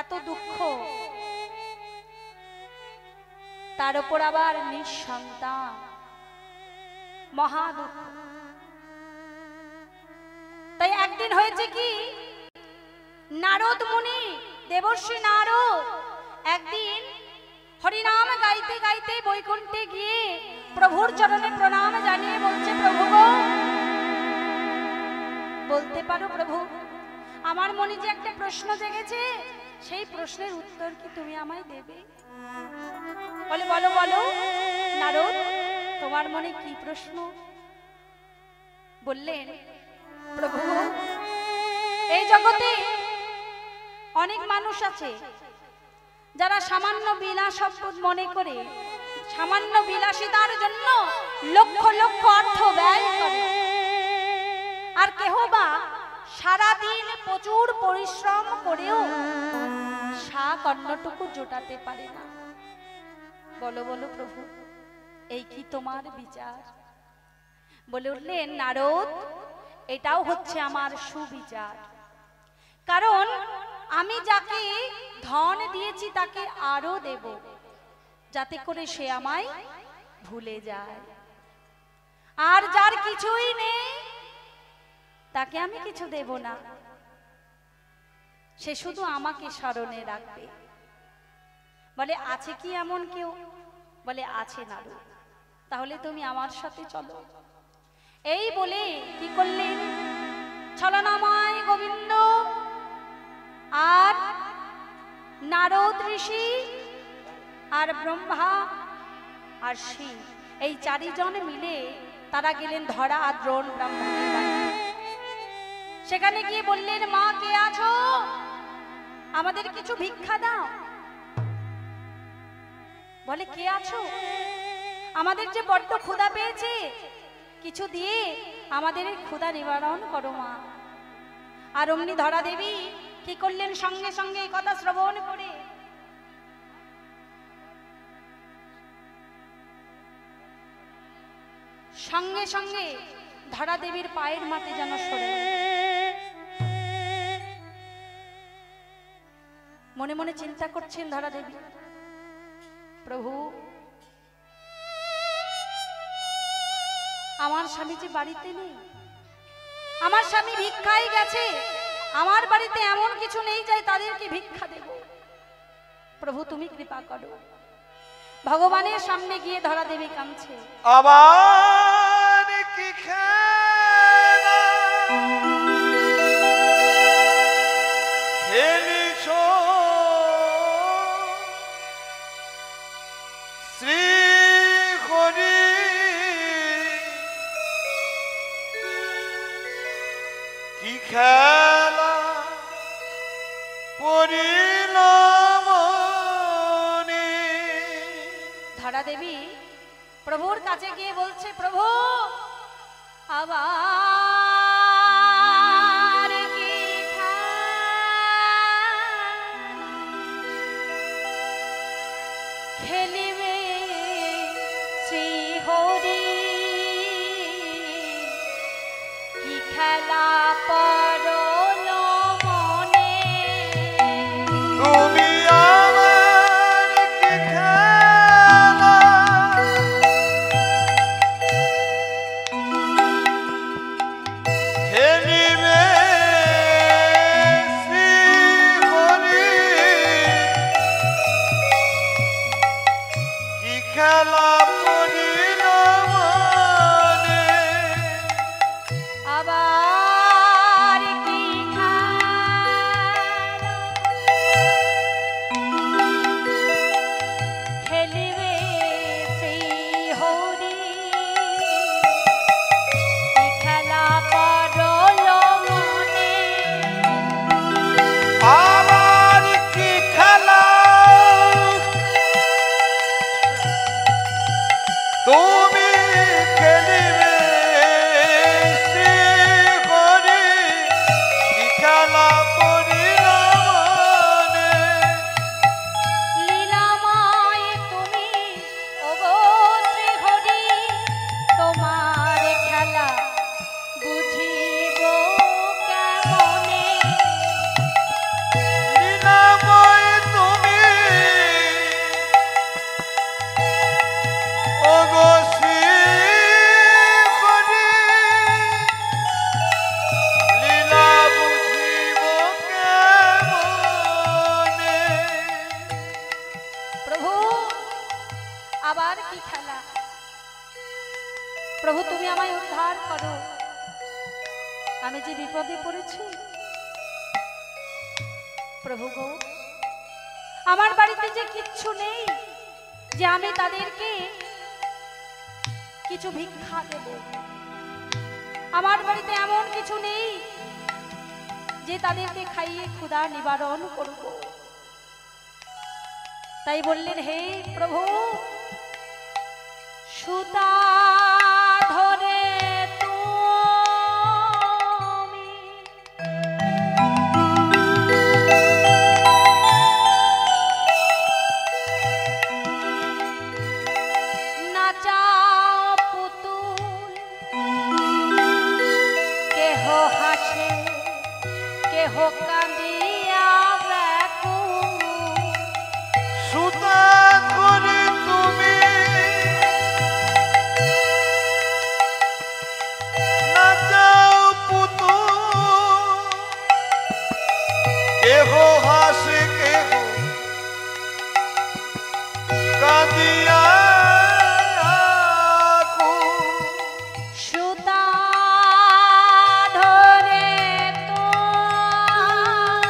এত দুঃখ, তার উপর আবার নিঃসন্তান, মহা দুঃখ। তাই একদিন হয়েছে কি, নারদ মুনি, দেবর্ষি নারদ একদিন হরিনাম গাইতে গাইতে বৈকুণ্ঠে গিয়ে প্রভুর চরণে প্রণাম জানিয়ে বলছে, প্রভু গো, বলতে পারো প্রভু, আমার মনে যে একটা প্রশ্ন জেগেছে, সেই প্রশ্নের উত্তর কি তুমি আমায় দেবে? বলে বলো বলো নারদ, তোমার মনে কি প্রশ্ন? বললেন, প্রভু এই জগতে অনেক মানুষ আছে যারা সামান্য বিলাসবুদ মনে করে সামান্য বিলাসিতার জন্য লক্ষ লক্ষ অর্থ ব্যয় করে, আর কেহ বা সারাদিন প্রচুর পরিশ্রম করেও শাক অন্নটুকু জোটাতে পারে না। বলো বলো প্রভু, এই কি তোমার বিচার? বলে উঠলেন, নারদ, এটাও হচ্ছে আমার সুবিচার। কারণ আমি যাকে ধন দিয়েছি তাকে আরো দেব, যাতে করে সে আমায় ভুলে যায়। আর যার কিছুই নেই তাকে আমি কিছু দেব না, সে শুধু আমাকে স্মরণে রাখবে। বলে, আছে কি এমন কেউ? বলে, আছে নারদ, তাহলে তুমি আমার সাথে চলো। এই বলে কি করলেন, ছলনাময় গোবিন্দ আর নারদ ঋষি আর ব্রহ্মা আর শিব, এই চারিজন মিলে তারা গেলেন ধরা আর দ্রোণ ব্রাহ্মণের বাড়িতে। সেখানে গিয়ে বললেন, মা কে আছো, আমাদের কিছু ভিক্ষা দাও। বলে কে আছো? আমাদের যে বড্ড ক্ষুধা পেয়েছে, কিছু দিয়ে আমাদের এই ক্ষুধা নিবারণ করো মা। আর অমনি ধরা দেবী কি করলেন, সঙ্গে সঙ্গে এই কথা শ্রবণ করে সঙ্গে সঙ্গে ধরা দেবীর পায়ের মাটি যেন সরে। মনে মনে চিন্তা করছেন ধরা দেবী, প্রভু আমার স্বামী যে বাড়িতে নেই, আমার স্বামী ভিক্ষায় গেছে, আমার বাড়িতে এমন কিছু নেই যাই তাদেরকে ভিক্ষা দেব, প্রভু তুমি কৃপা করো। ভগবানের সামনে গিয়ে ধরা দেবী কাঁদছে। আবার কি খেলা খেলিছ শ্রী হরি, কি খেলা পরিল মনে। ধরা দেবী প্রভুর কাছে গিয়ে বলছে, প্রভু আবার কি খেলিবে শ্রী হরি, কি খেলা পরল মনে। তুমি আমার কি খেলা খেলিবে শ্রী হরি, কি খেলা পরিল মনে। আবার কি খেলিবে শ্রী হরি, কি খেলা পরল মনে। আবার কি খেলা তুমি খেলিবে শ্রী হরি, কি খেলা পরিল মনে। লীলাময় তুমি ওগো শ্রী হরি, তোমার খেলা বুঝিব কেমনে। লীলাময় তুমি ওগো শ্রী হরি, লীলা বুঝিব কেমনে। প্রভু আবার কি খেলা, প্রভু তুমি আমায় উদ্ধার করো, আমি যে বিপদে পড়েছি। প্রভু গো, আমার বাড়িতে যে কিচ্ছু নেই যে আমি তাদেরকে কিছু ভিক্ষা দেব, আমার বাড়িতে এমন কিছু নেই যে তাদেরকে খাইয়ে ক্ষুধা নিবারণ করব। তাই বললেন, হে প্রভু সুতা ধরে তুমি নাচাও পুতুল, কেহ হাসে কেহ কাঁদিয়া ব্যাকুল। সুতা করে তুমি নাচাও পুতুল, কেহ হাসে কেহ কাঁদিয়া আকুল। সুতা ধরে তুমি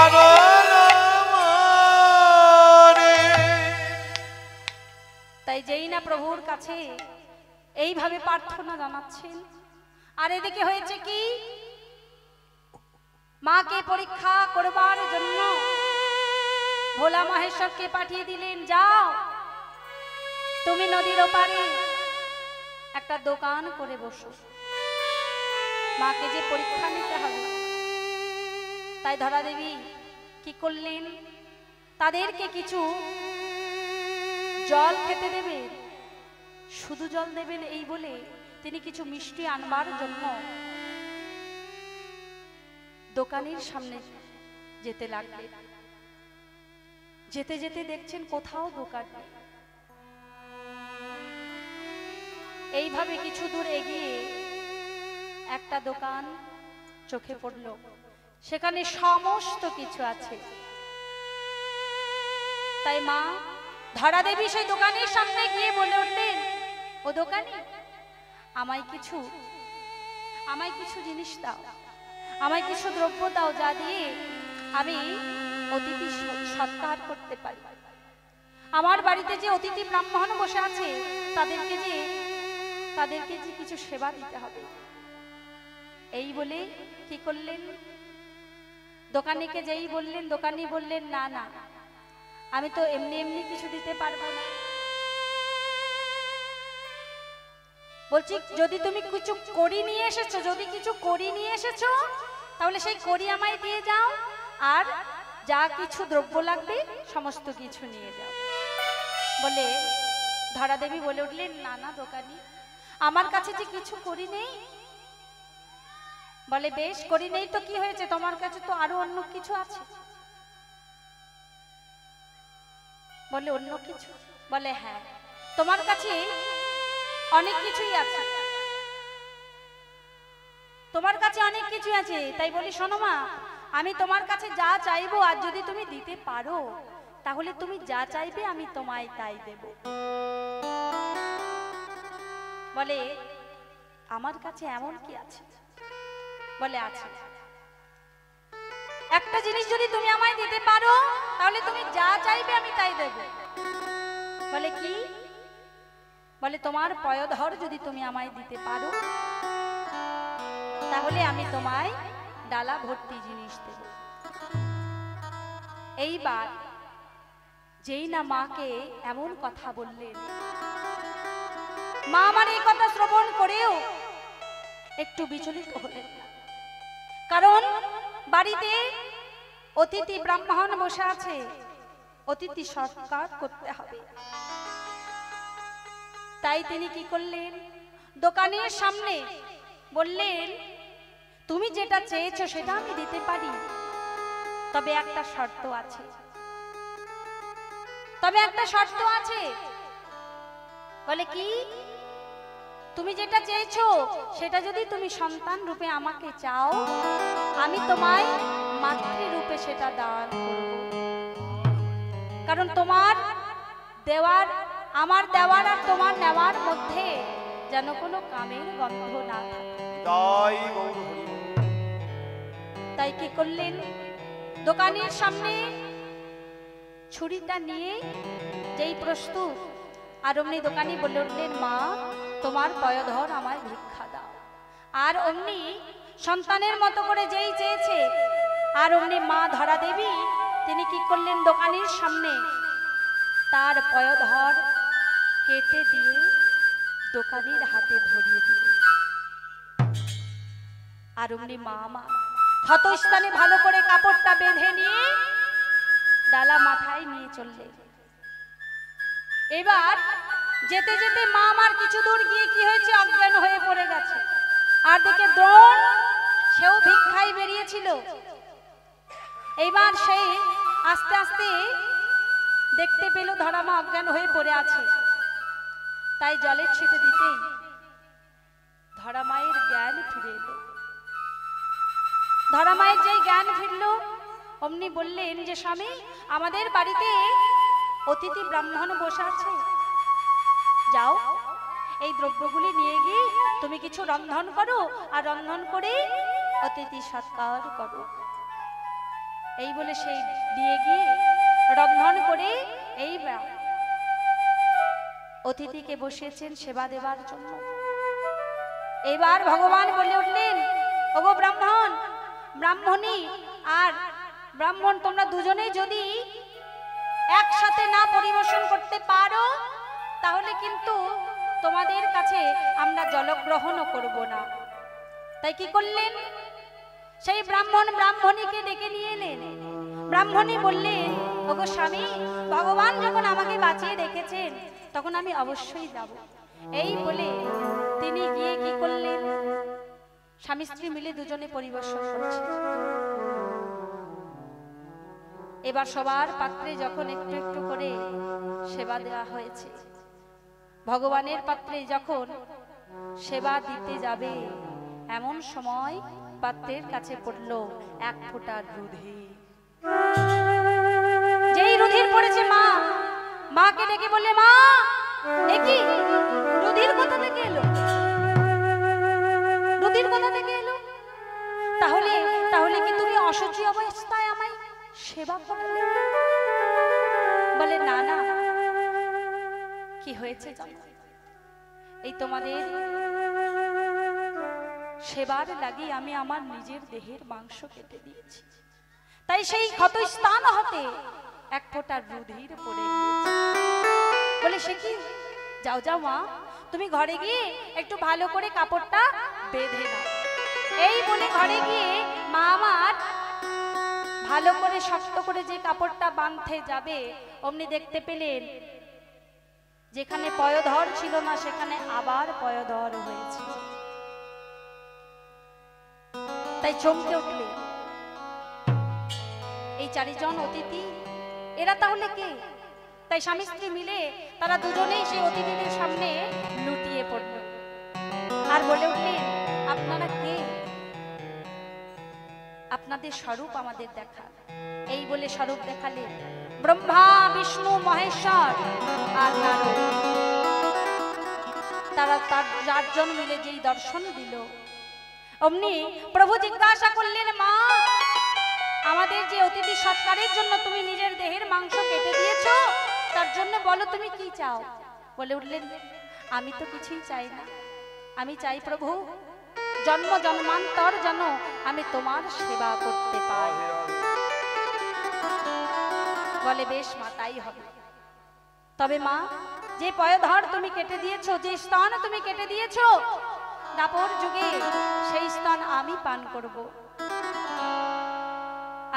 পাগল মনে। তাই যেই না প্রভুর কাছে এইভাবে প্রার্থনা জানাচ্ছেন, আর এদিকে হয়েছে কি, মাকে পরীক্ষা করবার জন্য ভোলা মহেশ্বরকে পাঠিয়ে দিলেন, যাও তুমি নদীর ওপারে একটা দোকান করে বসো, মাকে যে পরীক্ষা নিতে হবে। তাই ধরা দেবী কি করলেন, তাদেরকে কিছু জল খেতে দেবেন, শুধু জল দেবেন এই বলে তিনি কিছু মিষ্টি আনবার জন্য দোকানের সামনে যেতে লাগলেন। যেতে যেতে দেখছেন কোথাও দোকান নেই। এইভাবে কিছু দূর এগিয়ে একটা দোকান চোখে পড়ল, সেখানে সমস্ত কিছু আছে। তাই মা ধরা দেবী সেই দোকানের সামনে গিয়ে বলে উঠলেন, ও দোকানি, আমায় কিছু জিনিস দাও, আমায় কিছু দ্রব্য দাও, যা দিয়ে আমি অতিথি সৎকার করতে পারি। আমার বাড়িতে যে অতিথি ব্রাহ্মণ বসে আছে তাদেরকে যে কিছু সেবা দিতে হবে। এই বলে কি করলেন, দোকানিকে যেই বললেন, দোকানি বললেন, না না, আমি তো এমনি এমনি কিছু দিতে পারবো না। বলছি, যদি তুমি কিছু করি নিয়ে এসেছো, তাহলে সেই করি আমায় দিয়ে যাও, আর যা কিছু দ্রব্য লাগবে সমস্ত কিছু নিয়ে যাও। বলে ধরা দেবী বলে উঠলেন, না না দোকানি, আমার কাছে যে কিছু করি নেই। বলে বেশ, করি নেই তো কি হয়েছে, তোমার কাছে তো আরো অন্য কিছু আছে। বলে অন্য কিছু? বলে হ্যাঁ, তোমার কাছে অনেক কিছুই আছে, তোমার কাছে অনেক কিছু আছে। তাই বলি, শোনো মা, আমি তোমার কাছে যা চাইবো আর যদি তুমি দিতে পারো, তাহলে তুমি যা চাইবে আমি তোমায় তাই দেব। বলে আমার কাছে এমন কি আছে? বলে আছে, একটা জিনিস যদি তুমি আমায় দিতে পারো, তাহলে তুমি যা চাইবে আমি তাই দেব। বলে কি? বলে তোমার পয়ধর যদি তুমি আমায় দিতে পারো, তাহলে আমি তোমায় ডালা ভর্তি জিনিস দেব। এইবার যেই না মাকে এমন কথা বললেন, মা আমার এই কথা শ্রবণ করেও একটু বিচলিত হলেন না, কারণ বাড়িতে অতিথি ব্রাহ্মণ বসে আছে, অতিথি সৎকার করতে হবে। তাই তিনি কি করলেন, দোকানের সামনে বললেন, তুমি যেটা চেয়েছো সেটা আমি দিতে পারি, তবে একটা শর্ত আছে, বলে কি? তুমি যেটা চেয়েছো সেটা যদি তুমি সন্তান রূপে আমাকে চাও, আমি তোমায় মাতৃরূপে সেটা দান করব। কারণ তোমার দেওয়ার, আমার দেওয়ার আর তোমার নেওয়ার মধ্যে যেন কোনো কামের গন্ধ না থাকে। তাই কি করলেন, দোকানের সামনে ছুরিটা নিয়ে যেই প্রস্তুত, আর অমনি দোকানি বলে উঠলেন, মা তোমার পয়ধর আমায় ভিক্ষা দাও। আর অমনি সন্তানের মতো করে যেই চেয়েছে, আর অমনি মা ধরা দেবী তিনি কি করলেন, দোকানের সামনে তার পয়ধর কেটে দিয়ে দোকানির হাতে ধরিয়ে দিলেন। আর অমনি মা আমার ক্ষতস্থানে ভালো করে কাপড়টা বেঁধে নিয়ে ডালা মাথায় নিয়ে চললেন। এবার যেতে যেতে মা আমার কিছু দূর গিয়ে কি হয়েছে, অজ্ঞান হয়ে পড়ে গেছে। আর দেখে দ্রোণ, সেও ভিক্ষায় বেরিয়েছিল। এইবার সেই আস্তে আস্তে দেখতে পেল ধরা মা অজ্ঞান হয়ে পড়ে আছে। তাই জলের ছিটে দিতেই ধরা মায়ের জ্ঞান ফিরে এলো। ধরা মায়ের যেই জ্ঞান ফিরল, অমনি বললেন যে স্বামী, আমাদের বাড়িতে অতিথি ব্রাহ্মণ বসে আছে, যাও এই দ্রব্যগুলি নিয়ে গিয়ে তুমি কিছু রন্ধন করো, আর রন্ধন করে অতিথি সৎকার করো। এই বলে সেই দিয়ে গিয়ে রন্ধন করে এই অতিথিকে বসিয়েছেন সেবা দেবার জন্য। এবার ভগবান বলে উঠলেন, ওগো ব্রাহ্মণ, ব্রাহ্মণী আর ব্রাহ্মণ, তোমরা দুজনেই যদি একসাথে না পরিবেশন করতে পারো তাহলে কিন্তু তোমাদের কাছে আমরা জলগ্রহণও করব না। তাই কি করলেন, সেই ব্রাহ্মণ ব্রাহ্মণীকে ডেকে নিয়ে এলেন। ব্রাহ্মণী বললেন, ওগো স্বামী, ভগবান যখন আমাকে বাঁচিয়ে রেখেছেন তখন আমি অবশ্যই যাব। এই বলে তিনি গিয়ে কি করলেন, স্বামী স্ত্রী মিলে দুজনে পরিবেশন করছে। এবার সবার পাত্রে যখন একটু একটু করে সেবা দেওয়া হয়েছে, ভগবানের পাত্রে যখন সেবা দিতে যাবে এমন সময় পাত্রের কাছে পড়ল এক ফোঁটা রুধির। যেই রুধির পড়েছে, মা মাকে ডেকে বললে, মা এ কি রুধির কোথা থেকে এলো, রুধির কোথা থেকে এলো? তাহলে তাহলে কি তুমি অসুচি অবস্থায় আমায় সেবা করলে? বলে, না না, কি হয়েছে জানো, এই তোমাদের সেবার লাগি আমি আমার নিজের দেহের মাংস কেটে দিয়েছি, তাই সেই ক্ষত স্থান হতে এক ফোঁটা রুধির পড়ে গিয়েছে। বলে, সে কি? যাও যাও মা, তুমি ঘরে গিয়ে একটু ভালো করে কাপড়টা বেঁধে নাও। এই বলে ঘরে গিয়ে মা আমার ভালো করে শক্ত করে যে কাপড়টা বাঁধতে যাবে, অমনি দেখতে পেলেন যেখানে পয়ধর ছিল না সেখানে আবার পয়ধর হয়েছে। তাই চমকে উঠলে এই চারিজন অতিথি, এরা তাহলে কে? তাই স্বামী স্ত্রী মিলে তারা দুজনেই সেই অতিথিদের সামনে লুটিয়ে পড়ল আর বলে উঠলেন, আপনারা কে? আপনাদের স্বরূপ আমাদের দেখা। এই বলে স্বরূপ দেখালেন ব্রহ্মা, বিষ্ণু, মহেশ্বর আর নারদ। তারা তার চারজন মিলে যেই দর্শন দিল, অমনি প্রভু জিজ্ঞাসা করলেন, মা আমাদের যে অতিথি সৎকারের জন্য তুমি নিজের দেহের মাংস কেটে দিয়েছো, তার জন্য বলো তুমি কি চাও? বলে উঠলেন, আমি তো কিছুই চাই না, আমি চাই প্রভু জন্ম জন্মান্তর যেন আমি তোমার সেবা করতে পাই। বলে, বেশ মা, তাই হবে। তবে মা, যে পয়ধর তুমি কেটে দিয়েছো, যে স্তন তুমি কেটে দিয়েছো, দাপর যুগে সেই স্তন আমি পান করব।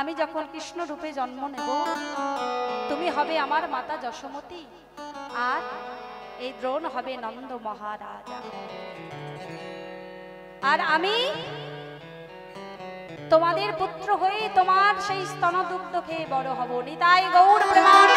আমি যখন কৃষ্ণ রূপে জন্ম নেব, তুমি হবে আমার মাতা যশোমতী, আর এই দ্রোণ হবে নন্দ মহারাজা, আর আমি তোমাদের পুত্র হয়ে তোমার সেই স্তনদুগ্ধ খেয়ে বড় হব। নিতাই গৌর প্রেমানন্দে।